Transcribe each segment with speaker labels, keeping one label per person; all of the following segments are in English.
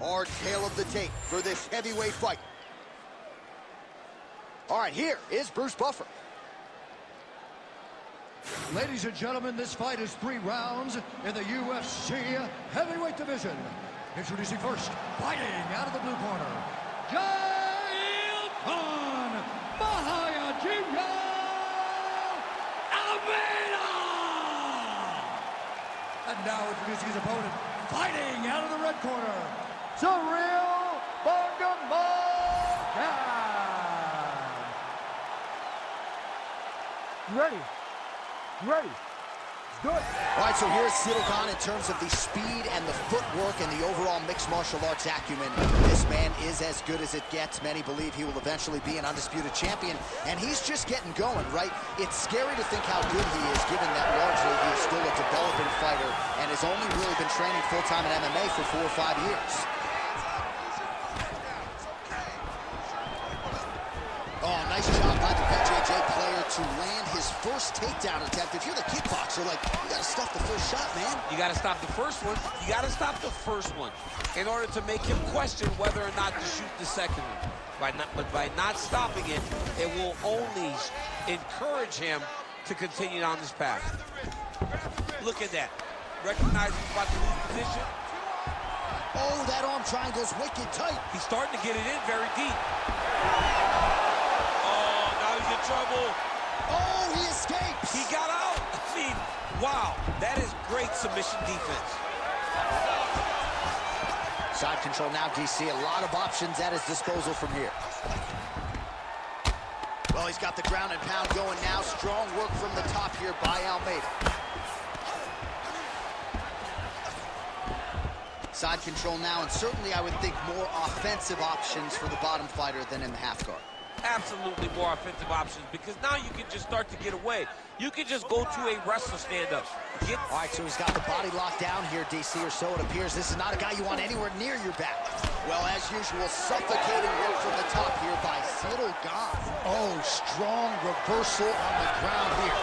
Speaker 1: Our tale of the tape for this heavyweight fight. All right, here is Bruce Buffer.
Speaker 2: Ladies and gentlemen, this fight is 3 rounds in the UFC heavyweight division. Introducing first, fighting out of the blue corner, Jailton Malhadinho. And now introducing his opponent, fighting out of the red corner, Ciryl.
Speaker 3: Ready. Let's do it.
Speaker 1: All right, so here's Ciryl Gane in terms of the speed and the footwork and the overall mixed martial arts acumen. This man is as good as it gets. Many believe he will eventually be an undisputed champion, and he's just getting going, right? It's scary to think how good he is, given that largely he is still a developing fighter and has only really been training full-time in MMA for 4 or 5 years. Oh, nice job by the BJJ player to land his first takedown attempt. If you're the kickboxer, like, you gotta stop the first shot, man.
Speaker 4: You gotta stop the first one. You gotta stop the first one in order to make him question whether or not to shoot the second one. But by not stopping it, it will only encourage him to continue down this path. Look at that. Recognize he's about to lose position.
Speaker 1: Oh, that arm triangle's wicked tight.
Speaker 4: He's starting to get it in very deep. In trouble.
Speaker 1: Oh, he escapes.
Speaker 4: He got out. I mean, wow, that is great submission defense.
Speaker 1: Side control now, DC. A lot of options at his disposal from here. Well, he's got the ground and pound going now. Strong work from the top here by Almeida. Side control now, and certainly I would think more offensive options for the bottom fighter than in the half guard.
Speaker 4: Absolutely more offensive options, because now you can just start to get away. You can just go to a wrestler stand-up.
Speaker 1: All right, so he's got the body locked down here, DC, or so it appears. This is not a guy you want anywhere near your back. Well, as usual, suffocating work from the top here by Ciryl Gane. Oh, strong reversal on the ground here.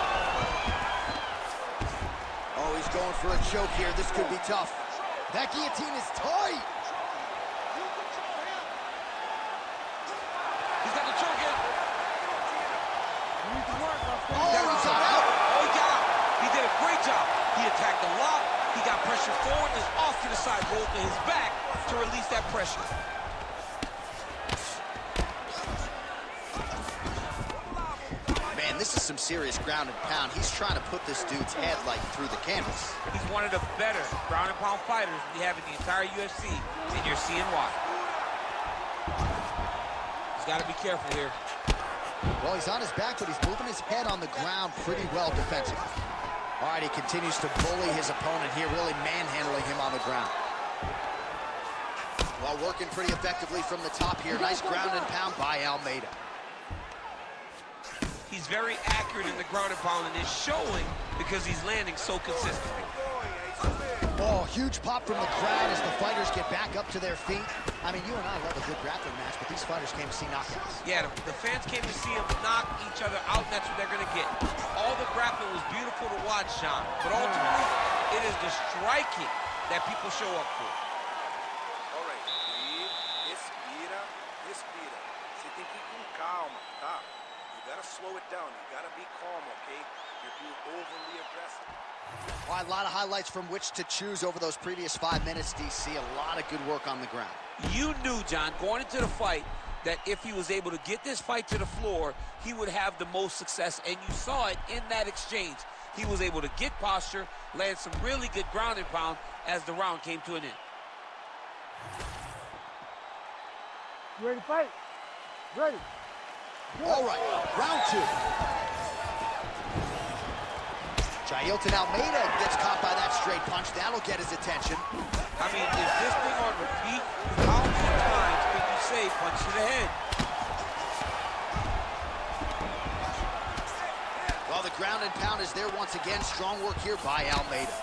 Speaker 1: Oh, he's going for a choke here. This could be tough. That guillotine is tight.
Speaker 4: Oh, he got out. He did a great job. He attacked the lock. He got pressure forward, is off to the side, rolled to his back to release that pressure.
Speaker 1: Man, this is some serious ground and pound. He's trying to put this dude's head, like, through the canvas.
Speaker 4: He's one of the better ground and pound fighters we have in the entire UFC, and you're seeing why. He's got to be careful here.
Speaker 1: Well, he's on his back, but he's moving his head on the ground pretty well defensively. All right, he continues to bully his opponent here, really manhandling him on the ground. Well, working pretty effectively from the top here. Nice ground and pound by Almeida.
Speaker 4: He's very accurate in the ground and pound, and it's showing because he's landing so consistently.
Speaker 1: Oh, huge pop from the crowd as the fighters get back up to their feet. I mean, you and I love a good grappling match, but these fighters came to see knockouts.
Speaker 4: Yeah, the fans came to see them knock each other out, and that's what they're going to get. All the grappling was beautiful to watch, Sean, but ultimately, it is the striking that people show up for.
Speaker 5: All right, respira. Você tem que ir com calma, tá? You gotta slow it down. You gotta be calm, okay? You're being overly aggressive.
Speaker 1: All right, a lot of highlights from which to choose over those previous 5 minutes, DC. A lot of good work on the ground.
Speaker 4: You knew, John, going into the fight, that if he was able to get this fight to the floor, he would have the most success, and you saw it in that exchange. He was able to get posture, land some really good ground and pound as the round came to an end.
Speaker 3: You ready to fight? Ready.
Speaker 1: All right, round 2. Jailton Almeida gets caught by that straight punch. That'll get his attention.
Speaker 4: I mean, is this thing on repeat? How many times can you say punch to the head?
Speaker 1: Well, the ground and pound is there once again. Strong work here by Almeida.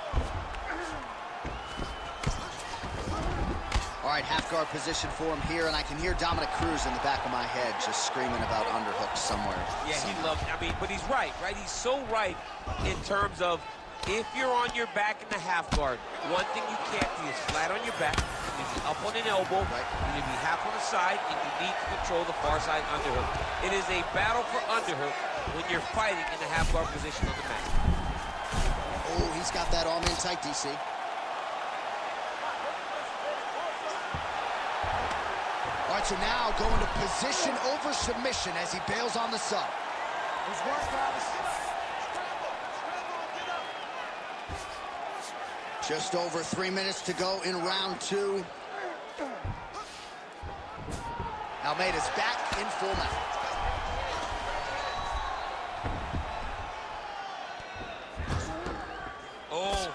Speaker 1: All right, half guard position for him here, and I can hear Dominic Cruz in the back of my head just screaming about underhooks somewhere.
Speaker 4: Yeah, he loves, I mean, but he's right? He's so right in terms of if you're on your back in the half guard, one thing you can't do is flat on your back. If you up on an elbow.
Speaker 1: Right.
Speaker 4: You need to be half on the side, and you need to control the far side underhook. It is a battle for underhook when you're fighting in the half guard position on the mat.
Speaker 1: Oh, he's got that arm in tight, DC. All right, so now going to position over submission as he bails on the sub.
Speaker 3: Let's work, guys.
Speaker 1: Just over 3 minutes to go in round 2. Almeida's back in full mount.
Speaker 4: Oh.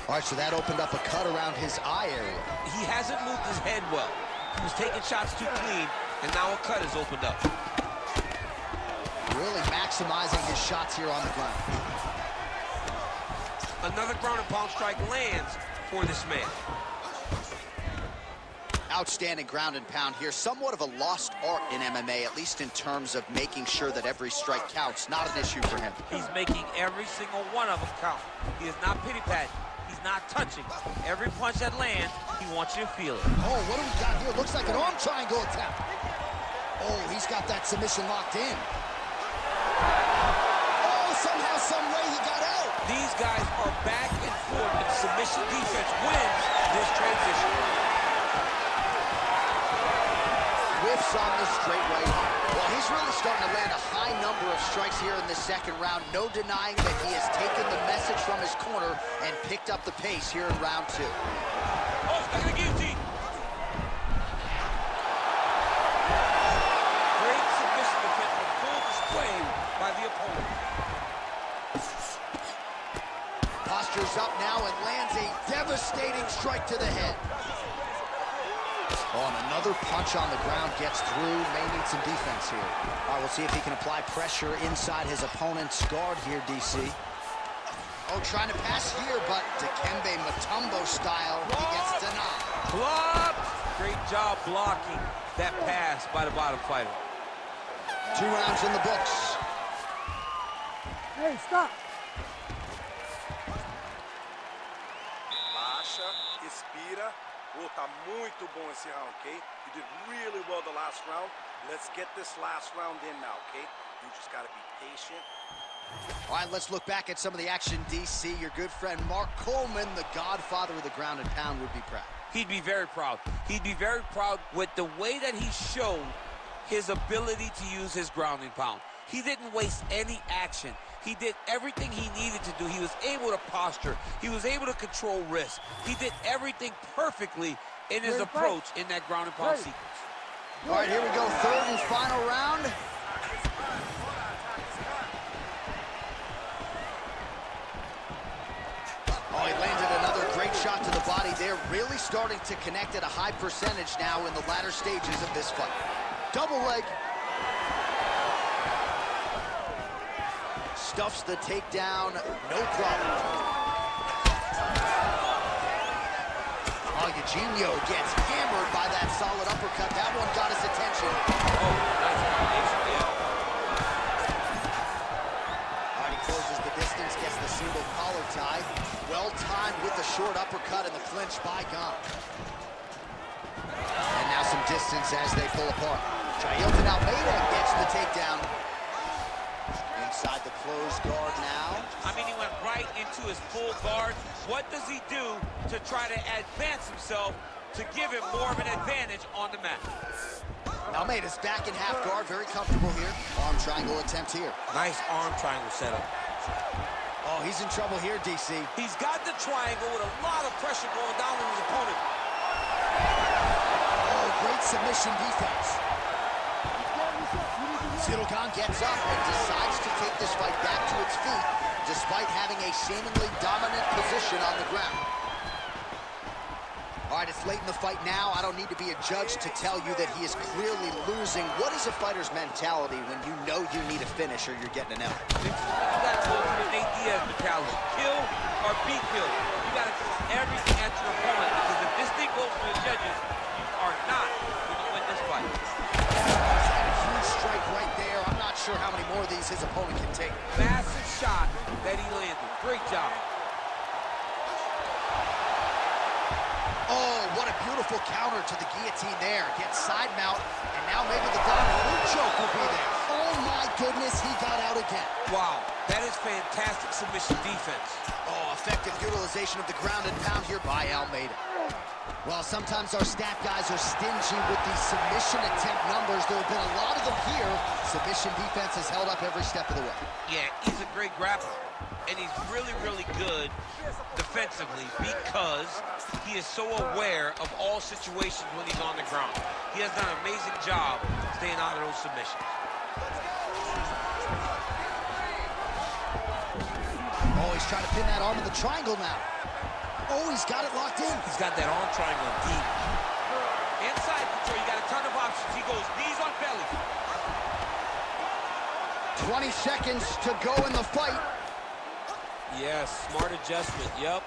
Speaker 1: All right, so that opened up a cut around his eye area.
Speaker 4: He hasn't moved his head well. He was taking shots too clean, and now a cut has opened up.
Speaker 1: Really maximizing his shots here on the ground.
Speaker 4: Another ground and pound strike lands for this man.
Speaker 1: Outstanding ground and pound here. Somewhat of a lost art in MMA, at least in terms of making sure that every strike counts. Not an issue for him.
Speaker 4: He's making every single one of them count. He is not pity-patting. He's not touching. Every punch that lands, he wants you to feel it.
Speaker 1: Oh, what do we got here? Looks like an arm triangle attempt. Oh, he's got that submission locked in. Oh, somehow, some way he got out.
Speaker 4: These guys are back and forth, and submission defense wins this transition.
Speaker 1: Whiffs on the straight right arm. Well, he's really starting to land a high number of strikes here in this second round. No denying that he has taken the message from his corner and picked up the pace here in round 2.
Speaker 4: Oh, stuck in the guillotine. Great submission defense on full display by the opponent.
Speaker 1: Postures up now and lands a devastating strike to the head. Oh, and another punch on the ground gets through. May need some defense here. All right, we'll see if he can apply pressure inside his opponent's guard here, DC. Oh, trying to pass here, but Dikembe Mutombo style, he gets denied.
Speaker 4: Blocked. Great job blocking that pass by the bottom fighter.
Speaker 1: 2 rounds in the books.
Speaker 3: Hey, stop.
Speaker 5: Baixa, respira. Oh, tá muito bom esse round, okay? You did really well the last round. Let's get this last round in now, okay? You just gotta be patient.
Speaker 1: All right, let's look back at some of the action, DC. Your good friend Mark Coleman, the godfather of the ground and pound, would be proud.
Speaker 4: He'd be very proud. He'd be very proud with the way that he showed his ability to use his ground and pound. He didn't waste any action. He did everything he needed to do. He was able to posture. He was able to control risk. He did everything perfectly in his approach in that ground and pound sequence.
Speaker 1: All right, here we go, 3rd and final round. Oh, he landed another great shot to the body there. Really starting to connect at a high percentage now in the latter stages of this fight. Double leg. Stuffs the takedown, no problem. Oh, Eugenio gets hammered by that solid uppercut. That one got his attention.
Speaker 4: Oh, nice combination, yeah.
Speaker 1: All right, he closes the distance, gets the single collar tie. Well timed with the short uppercut and the clinch by Gane. And now some distance as they pull apart. Jailton Almeida gets the takedown. Inside the closed guard now.
Speaker 4: I mean, he went right into his full guard. What does he do to try to advance himself to give him more of an advantage on the mat?
Speaker 1: Almeida's back in half guard, very comfortable here. Arm triangle attempt here.
Speaker 4: Nice arm triangle setup.
Speaker 1: Oh, he's in trouble here, DC.
Speaker 4: He's got the triangle with a lot of pressure going down on his opponent.
Speaker 1: Oh, great submission defense. Ciryl gets up and decides to take this fight back to its feet, despite having a seemingly dominant position on the ground. All right, it's late in the fight now. I don't need to be a judge to tell you that he is clearly losing. What is a fighter's mentality when you know you need a finish or you're getting an L?
Speaker 4: You got to go to the Nate Diaz mentality. Kill or be killed. You got to throw everything at your opponent, because if this thing goes for the judges, you are not going to win this fight.
Speaker 1: Strike right there. I'm not sure how many more of these his opponent can take.
Speaker 4: Massive shot that he landed. Great job.
Speaker 1: Oh, what a beautiful counter to the guillotine there. Gets side mount, and now maybe the Gane choke will be there. Oh my goodness, he got out again.
Speaker 4: Wow, that is fantastic submission defense.
Speaker 1: Oh, effective utilization of the ground and pound here by Almeida. Well, sometimes our stat guys are stingy with the submission attempt numbers. There have been a lot of them here. Submission defense has held up every step of the way.
Speaker 4: Yeah, he's a great grappler, and he's really, really good defensively because he is so aware of all situations when he's on the ground. He has done an amazing job staying out of those submissions.
Speaker 1: Oh, he's trying to pin that arm in the triangle now. Oh, he's got it locked in.
Speaker 4: He's got that arm triangle deep. Inside control, you got a ton of options. He goes knees on belly.
Speaker 1: 20 seconds to go in the fight.
Speaker 4: Yes, smart adjustment, yep.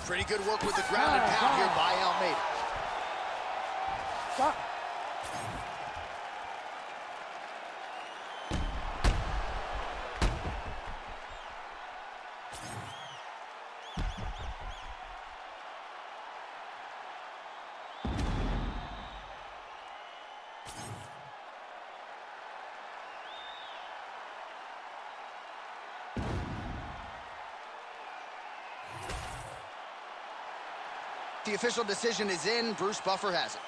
Speaker 1: Pretty good work with the ground and pound here by Almeida.
Speaker 3: Stop.
Speaker 1: The official decision is in. Bruce Buffer has it.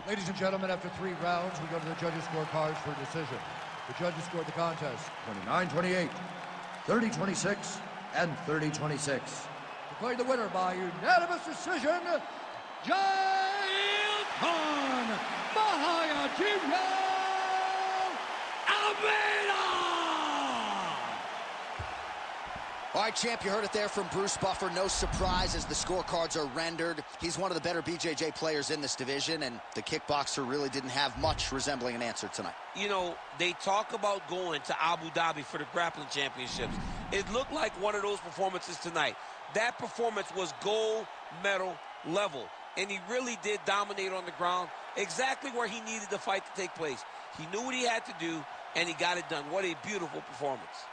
Speaker 2: Ladies and gentlemen, after 3 rounds, we go to the judges' scorecards for a decision. The judges scored the contest 29-28, 30-26, and 30-26. Declaring the winner by unanimous decision, Jailton Malhadinho Almeida!
Speaker 1: All right, champ, you heard it there from Bruce Buffer. No surprise as the scorecards are rendered. He's one of the better BJJ players in this division, and the kickboxer really didn't have much resembling an answer tonight.
Speaker 4: You know, they talk about going to Abu Dhabi for the grappling championships. It looked like one of those performances tonight. That performance was gold medal level, and he really did dominate on the ground exactly where he needed the fight to take place. He knew what he had to do, and he got it done. What a beautiful performance.